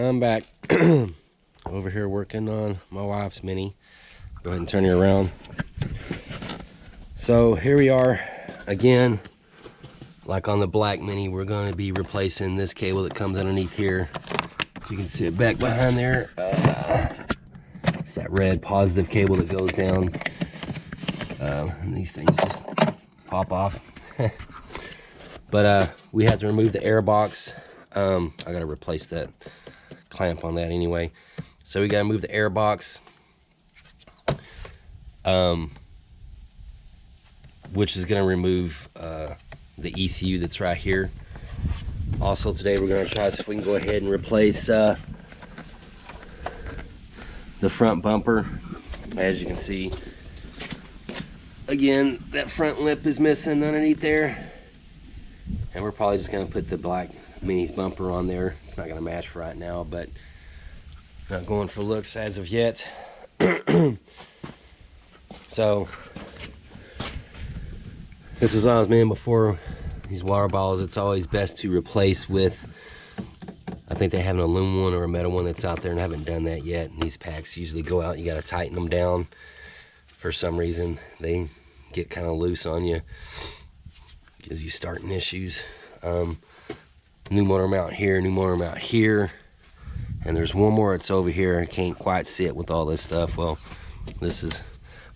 I'm back. Over here working on my wife's Mini. Go ahead and turn her around. So here we are again. Like on the black Mini, we're going to be replacing this cable that comes underneath here. You can see it back behind there. It's that red positive cable that goes down. And these things just pop off. But we had to remove the air box. I got to replace that clamp on that anyway. So we got to move the air box, which is going to remove the ECU that's right here. Also today we're going to try to see if we can go ahead and replace the front bumper. As you can see, again, that front lip is missing underneath there, and we're probably just going to put the black Mini's bumper on there. It's not going to match for right now, but not going for looks as of yet. So this is what I was meaning before. These water bottles, it's always best to replace with, I think they have an aluminum one or a metal one that's out there, and I haven't done that yet. And these packs usually go out, you got to tighten them down. For some reason they get kind of loose on you, gives you starting issues. New motor mount here, new motor mount here, and there's one more that's over here. I can't quite see it with all this stuff. Well, this is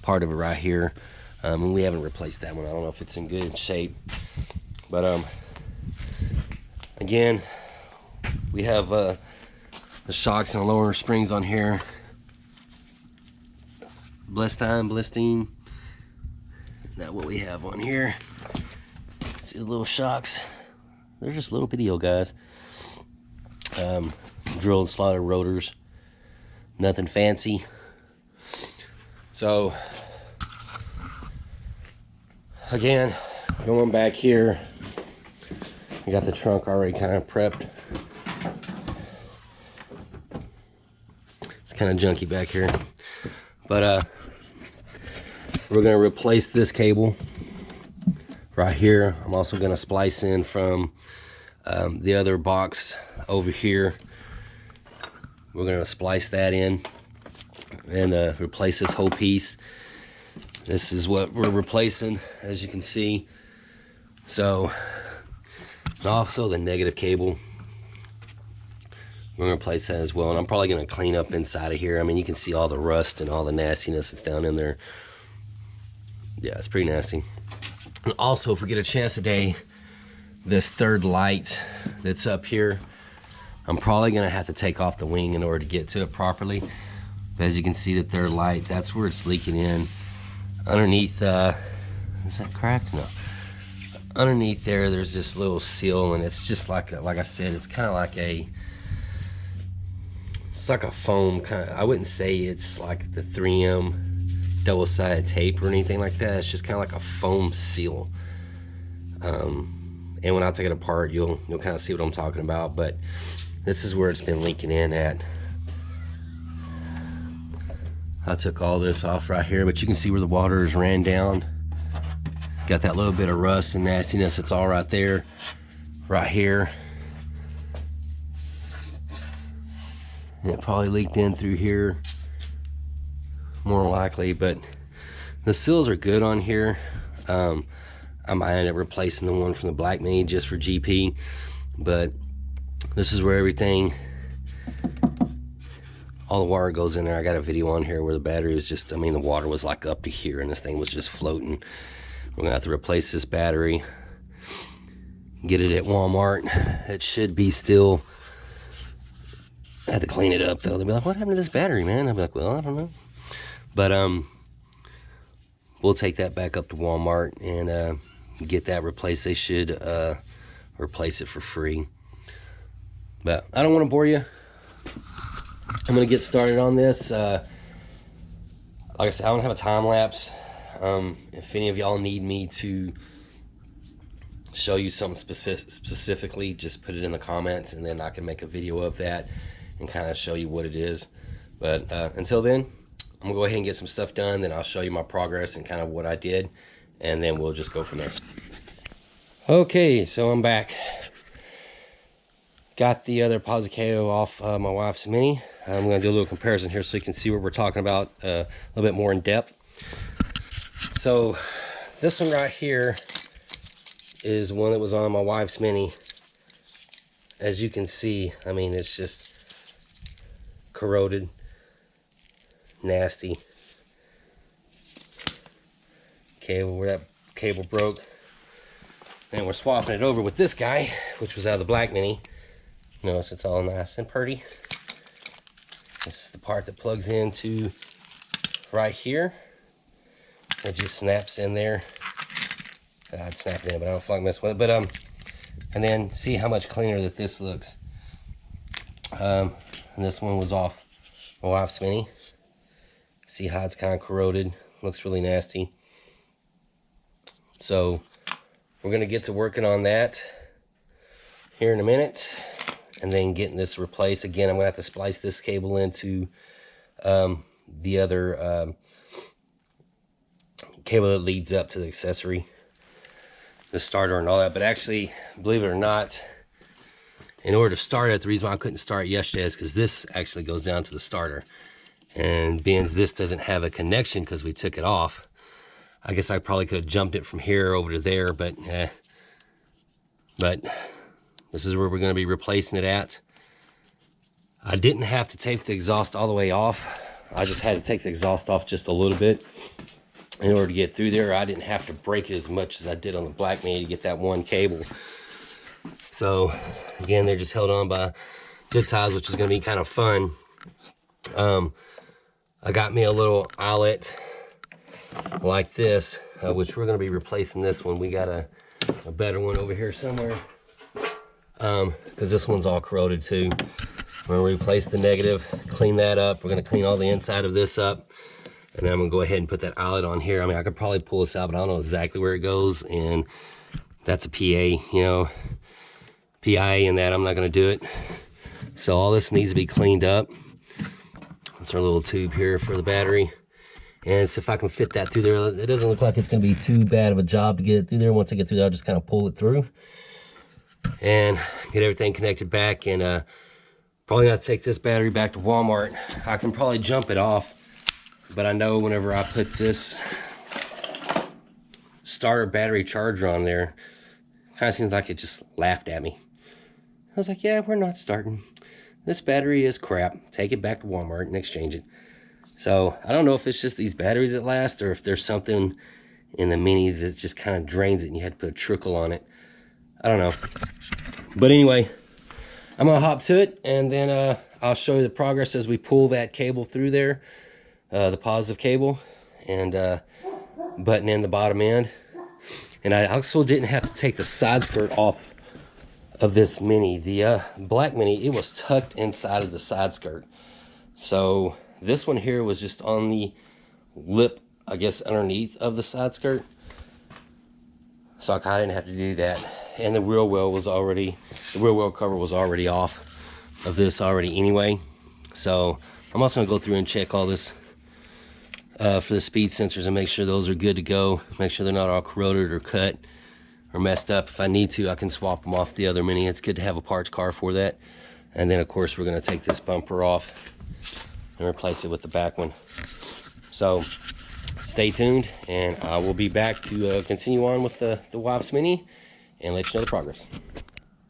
part of it right here, and we haven't replaced that one. I don't know if it's in good shape, but again, we have the shocks and lower springs on here. Blistine. That's what we have on here. See the little shocks. They're just little video guys. Drilled slotted rotors. Nothing fancy. So again, going back here, I got the trunk already kind of prepped. It's kind of junky back here, but we're going to replace this cable right here. I'm also going to splice in from the other box over here. We're going to splice that in and replace this whole piece. This is what we're replacing, as you can see. So, and also the negative cable, we're going to replace that as well. And I'm probably going to clean up inside of here. I mean, you can see all the rust and all the nastiness that's down in there. Yeah, it's pretty nasty. And also, if we get a chance today, this third light that's up here, I'm probably gonna have to take off the wing in order to get to it properly. But as you can see, the third light, that's where it's leaking in. Underneath, is that cracked? No. Underneath there, there's this little seal, and it's just like I said, it's kind of like it's like a foam kind of. I wouldn't say it's like the 3M double-sided tape or anything like that. It's just kind of like a foam seal. And when I take it apart, you'll kind of see what I'm talking about. But this is where it's been leaking in at. I took all this off right here, but you can see where the water has ran down. Got that little bit of rust and nastiness. It's all right there, right here. And it probably leaked in through here, more likely, but the seals are good on here. I might end up replacing the one from the black Mini just for GP, but this is where everything, all the water goes in there. I got a video on here where the battery was just, I mean, the water was like up to here and this thing was just floating. We're gonna have to replace this battery, get it at Walmart. It should be still, I had to clean it up though. They'll be like, what happened to this battery, man? I'll be like, well, I don't know. But we'll take that back up to Walmart and get that replaced. They should replace it for free. But I don't want to bore you. I'm going to get started on this. Like I said, I don't have a time lapse. If any of y'all need me to show you something specifically, just put it in the comments, and then I can make a video of that and kind of show you what it is. But until then, I'm gonna go ahead and get some stuff done, then I'll show you my progress and kind of what I did, and then we'll just go from there. Okay, so I'm back. got the other positive cable off my wife's Mini. I'm going to do a little comparison here so you can see what we're talking about a little bit more in depth. So this one right here is one that was on my wife's Mini. As you can see, I mean, it's just corroded, nasty cable, where that cable broke. And we're swapping it over with this guy, which was out of the black Mini. Notice it's all nice and pretty. This is the part that plugs into right here. It just snaps in there. I'd snap it in, but I don't feel like messing with it. But and then see how much cleaner that this looks. And this one was off my wife's Mini. See how it's kind of corroded. Looks really nasty. So we're gonna get to working on that here in a minute, and then getting this replaced. Again, I'm gonna have to splice this cable into the other cable that leads up to the accessory, the starter and all that. But actually, believe it or not, in order to start it, the reason why I couldn't start yesterday is because this actually goes down to the starter. And being this doesn't have a connection because we took it off, I guess I probably could have jumped it from here over to there, but this is where we're going to be replacing it at. I didn't have to take the exhaust all the way off. I just had to take the exhaust off just a little bit in order to get through there. I didn't have to break it as much as I did on the black Mini to get that one cable. So again, they're just held on by zip ties, which is going to be kind of fun. I got me a little eyelet like this, which we're going to be replacing this one. We got a better one over here somewhere, because this one's all corroded too. We're going to replace the negative, clean that up. We're going to clean all the inside of this up, and then I'm going to go ahead and put that eyelet on here. I mean, I could probably pull this out, but I don't know exactly where it goes, and that's a PA, you know, PIA, and that I'm not going to do it. So all this needs to be cleaned up. That's our little tube here for the battery. And so if I can fit that through there, it doesn't look like it's going to be too bad of a job to get it through there. Once I get through there, I'll just kind of pull it through and get everything connected back. And probably got to take this battery back to Walmart. I can probably jump it off, but I know whenever I put this starter battery charger on there, it kind of seems like it just laughed at me. I was like, yeah, we're not starting. This battery is crap. Take it back to Walmart and exchange it. So I don't know if it's just these batteries that last, or if there's something in the Minis that just kind of drains it and you had to put a trickle on it. I don't know. But anyway, I'm gonna hop to it, and then I'll show you the progress as we pull that cable through there, the positive cable, and button in the bottom end. And I also didn't have to take the side skirt off of this Mini. The black Mini, it was tucked inside of the side skirt. So this one here was just on the lip, I guess, underneath of the side skirt. So I kind of didn't have to do that. And the wheel well was already, the wheel well cover was already off of this already anyway. So I'm also gonna go through and check all this for the speed sensors and make sure those are good to go. Make sure they're not all corroded or cut or messed up. If I need to, I can swap them off the other Mini. It's good to have a parts car for that. And then of course we're gonna take this bumper off and replace it with the back one. So stay tuned, and I will be back to continue on with the wife's Mini and let you know the progress.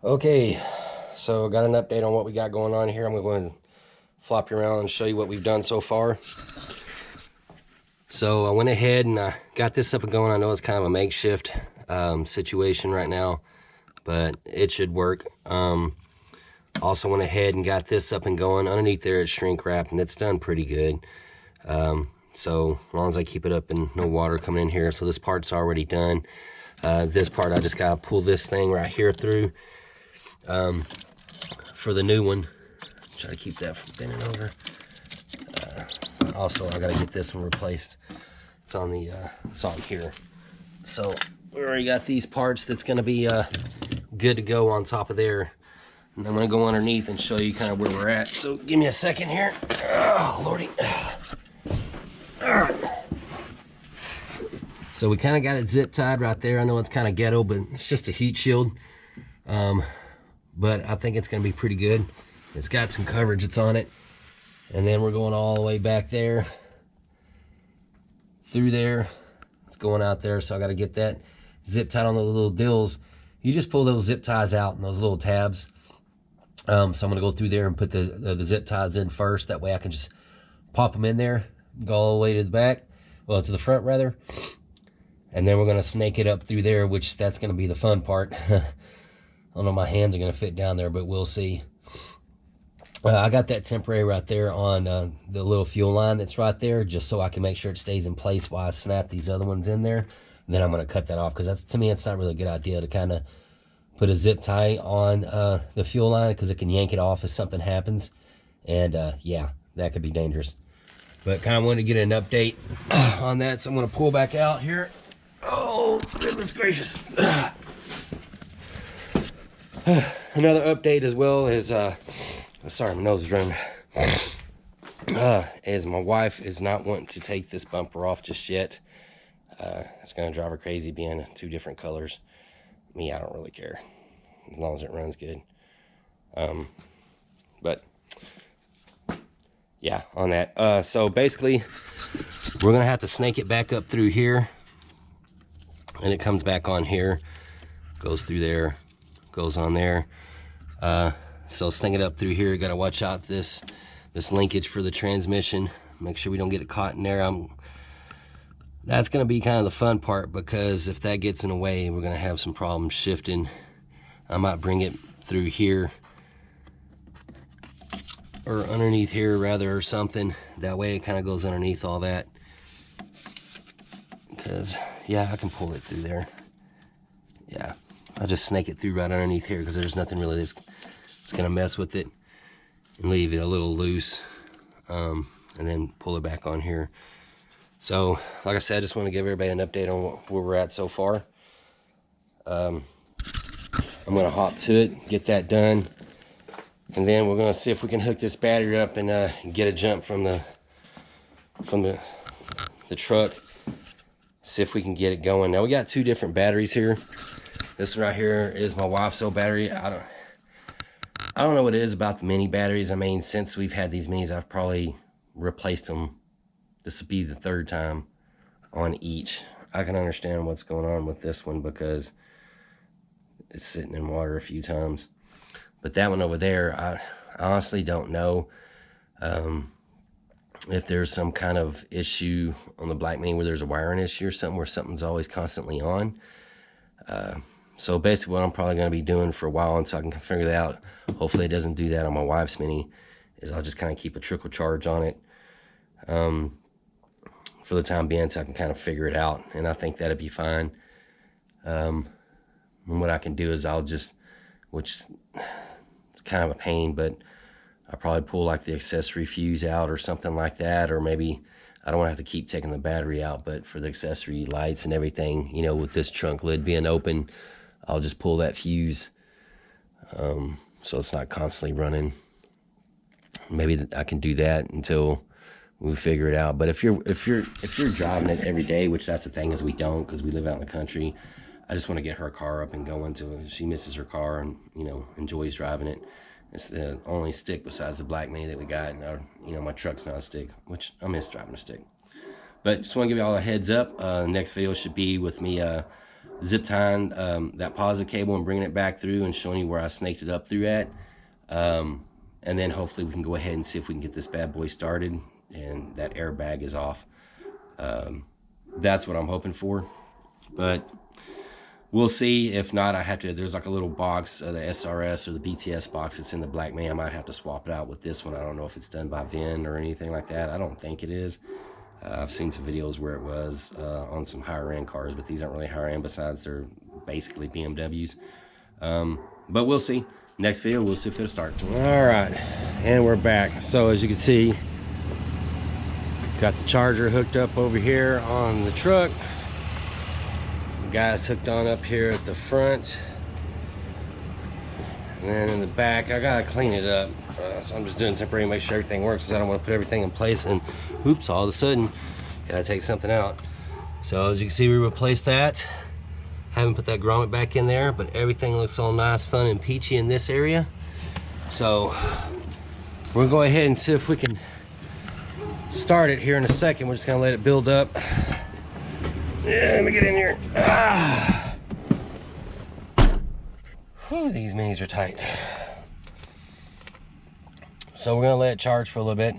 Okay, so got an update on what we got going on here. I'm going to go ahead and flop you around and show you what we've done so far. So I went ahead and I got this up and going. I know it's kind of a makeshift situation right now, but it should work. Also went ahead and got this up and going. Underneath there it's shrink wrapped, and it's done pretty good. So as long as I keep it up and no water coming in here. So this part's already done. This part I just gotta pull this thing right here through for the new one. Try to keep that from bending over. Also I gotta get this one replaced. It's on the it's on here. So we already got these parts that's gonna be good to go on top of there. And I'm gonna go underneath and show you kind of where we're at. So give me a second here. Oh, Lordy. So we kind of got it zip tied right there. I know it's kind of ghetto, but it's just a heat shield. but I think it's going to be pretty good. It's got some coverage that's on it. And then we're going all the way back there, through there. It's going out there, so I got to get that zip tied on the little dills. You just pull those zip ties out and those little tabs. So I'm going to go through there and put the zip ties in first. That way I can just pop them in there, go all the way to the back, well, to the front rather. And then we're going to snake it up through there, which that's going to be the fun part. I don't know if my hands are going to fit down there, but we'll see. I got that temporary right there on the little fuel line that's right there, just so I can make sure it stays in place while I snap these other ones in there. And then I'm going to cut that off, because to me, it's not really a good idea to kind of put a zip tie on the fuel line, because it can yank it off if something happens. And yeah, that could be dangerous. But kind of wanted to get an update on that, so I'm going to pull back out here. Oh, goodness gracious. Another update as well is... sorry, my nose is running. Is my wife is not wanting to take this bumper off just yet. It's going to drive her crazy being two different colors. Me, I don't really care, as long as it runs good. But yeah, on that. So basically, we're going to have to snake it back up through here. And it comes back on here, goes through there, goes on there. So snake it up through here. Got to watch out this linkage for the transmission. Make sure we don't get it caught in there. That's going to be kind of the fun part, because if that gets in the way, we're going to have some problems shifting. I might bring it through here, or underneath here rather, or something. That way it kind of goes underneath all that. Because, yeah, I can pull it through there. Yeah, I'll just snake it through right underneath here, because there's nothing really that's going to mess with it, and leave it a little loose, and then pull it back on here. So, like I said, I just want to give everybody an update on where we're at so far. I'm going to hop to it, get that done, and then we're going to see if we can hook this battery up and get a jump from the truck. See if we can get it going. Now we got two different batteries here. This one right here is my wife's old battery. I don't know what it is about the mini batteries. I mean, since we've had these minis, I've probably replaced them. This will be the third time on each. I can understand what's going on with this one, because it's sitting in water a few times. But that one over there, I honestly don't know if there's some kind of issue on the Black Mini where there's a wiring issue or something, where something's always constantly on. So basically what I'm probably going to be doing for a while until I can figure that out, hopefully it doesn't do that on my wife's Mini, is I'll just kind of keep a trickle charge on it for the time being, so I can kind of figure it out, and I think that'd be fine. And what I can do is I'll just, which it's kind of a pain, but I'll probably pull like the accessory fuse out or something like that, or maybe I don't want to have to keep taking the battery out, but for the accessory lights and everything, you know, with this trunk lid being open, I'll just pull that fuse, so it's not constantly running. Maybe I can do that until we figure it out. But if you're driving it every day, which that's the thing, is we don't, because we live out in the country. I just want to get her car up and going to it. She misses her car and, you know, enjoys driving it. It's the only stick besides the Black Mini that we got. And you know, my truck's not a stick, which I miss driving a stick. But just want to give you all a heads up. Next video should be with me zip tying that positive cable and bringing it back through and showing you where I snaked it up through at. And then hopefully we can go ahead and see if we can get this bad boy started and that airbag is off. That's what I'm hoping for. But we'll see. If not, I have to, there's like a little box, the SRS or the BTS box that's in the Black Mini. I might have to swap it out with this one. I don't know if it's done by VIN or anything like that. I don't think it is. I've seen some videos where it was on some higher end cars, but these aren't really higher end, besides they're basically BMWs. But we'll see. Next video, we'll see if it'll start. All right, and we're back. So as you can see, got the charger hooked up over here on the truck. The guy's hooked on up here at the front. And then in the back, I gotta clean it up. So I'm just doing temporary to make sure everything works, because I don't want to put everything in place and oops, all of a sudden, gotta take something out. So as you can see, we replaced that. Haven't put that grommet back in there, but everything looks all nice, fun, and peachy in this area. So we're gonna go ahead and see if we can start it here in a second. We're just gonna let it build up. Yeah, let me get in here. Whew, these minis are tight. So we're gonna let it charge for a little bit.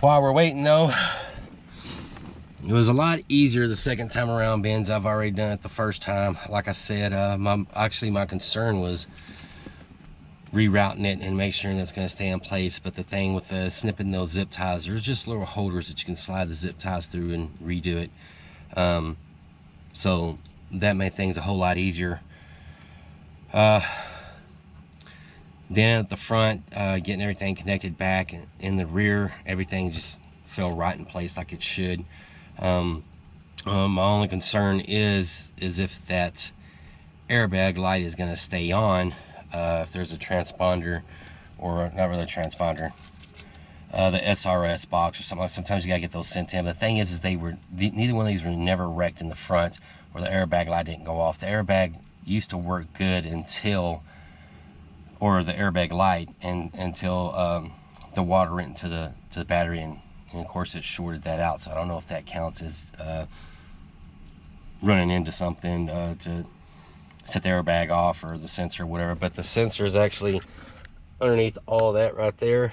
While we're waiting though, it was a lot easier the second time around, Benz. I've already done it the first time. Like I said, my concern was rerouting it and make sure that's going to stay in place. But the thing with snipping those zip ties, there's just little holders that you can slide the zip ties through and redo it. So that made things a whole lot easier. Then at the front, getting everything connected back. In the rear, everything just fell right in place like it should. My only concern is if that airbag light is going to stay on. If there's a transponder, or not really a transponder, the SRS box or something. Sometimes you gotta get those sent in. But the thing is neither one of these were never wrecked in the front, or the airbag light didn't go off. The airbag used to work good until, or the airbag light, until the water went into the battery, and of course it shorted that out. So I don't know if that counts as running into something to set the airbag off, or the sensor or whatever. But the sensor is actually underneath all that right there.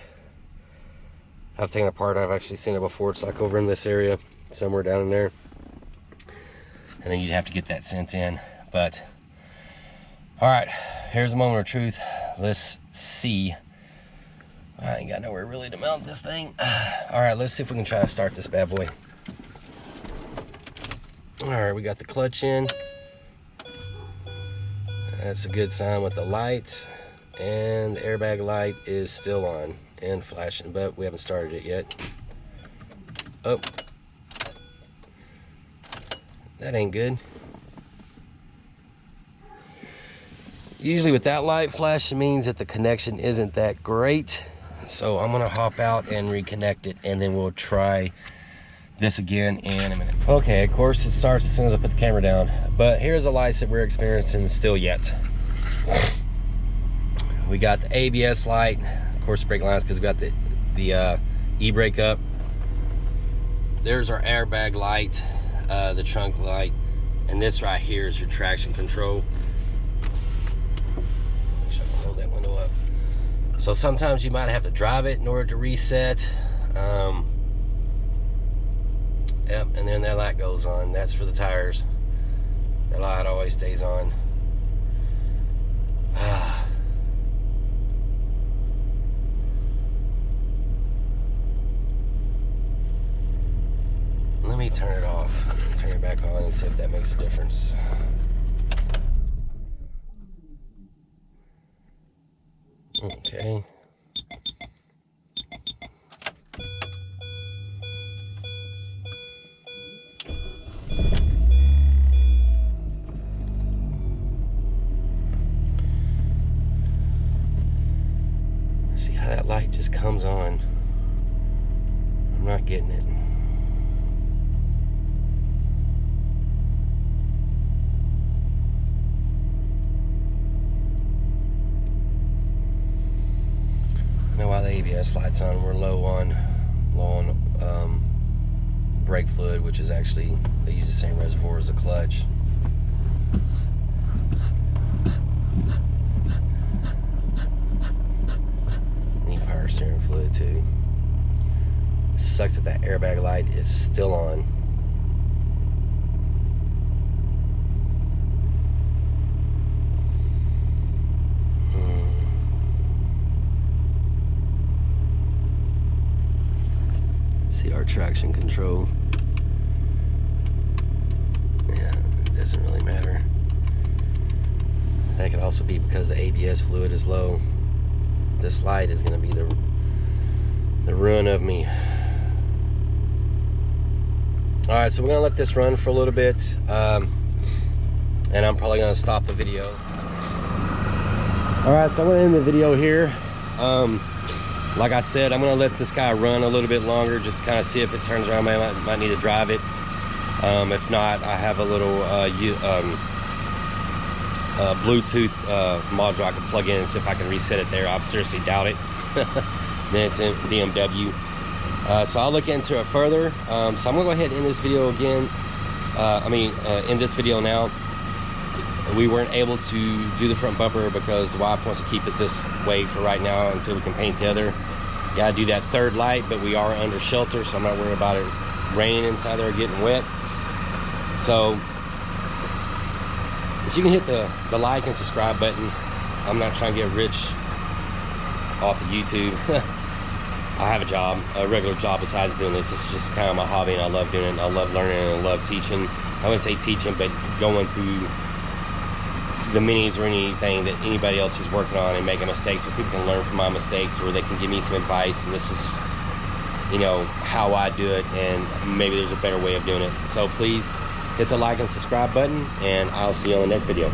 I've taken it apart. I've actually seen it before. It's like over in this area, somewhere down in there. And then you'd have to get that sent in. But all right, here's the moment of truth. Let's see. I ain't got nowhere really to mount this thing. All right, let's see if we can try to start this bad boy. All right, we got the clutch in. That's a good sign with the lights, and the airbag light is still on and flashing, but we haven't started it yet. Oh, that ain't good. Usually with that light flashing means that the connection isn't that great. So I'm gonna hop out and reconnect it, and then we'll try this again in a minute. Okay, of course it starts as soon as I put the camera down, but here's the lights that we're experiencing still yet. We got the ABS light, of course brake lines, because we got the e-brake up. There's our airbag light, the trunk light, and this right here is your traction control. Make sure I can roll that window up. So sometimes you might have to drive it in order to reset. Yep, and then that light goes on. That's for the tires. That light always stays on. Let me turn it off. Turn it back on and see if that makes a difference. Okay. See how that light just comes on. I'm not getting it. I know why the ABS light's on. We're low on brake fluid, which is actually, they use the same reservoir as the clutch. Need power steering fluid too. Sucks that airbag light is still on. See our traction control. Yeah, it doesn't really matter. That could also be because the ABS fluid is low. This light is going to be the ruin of me. All right, so we're going to let this run for a little bit, and I'm probably going to stop the video. All right, so I'm going to end the video here. Like I said, I'm going to let this guy run a little bit longer just to kind of see if it turns around. I might need to drive it. If not, I have a little Bluetooth module I can plug in and see if I can reset it there. I seriously doubt it. Then it's in BMW. So I'll look into it further. So I'm gonna go ahead and end this video again. In this video now. We weren't able to do the front bumper because the wife wants to keep it this way for right now until we can paint the other. Gotta do that third light, but we are under shelter, so I'm not worried about it raining inside there or getting wet. So if you can hit the like and subscribe button. I'm not trying to get rich off of YouTube. I have a job, a regular job besides doing this. It's just kind of my hobby, and I love doing it. I love learning and I love teaching. I wouldn't say teaching, but going through the minis or anything that anybody else is working on and making mistakes, so people can learn from my mistakes, or they can give me some advice. And this is just, you know, how I do it, and maybe there's a better way of doing it. So please hit the like and subscribe button, and I'll see you on the next video.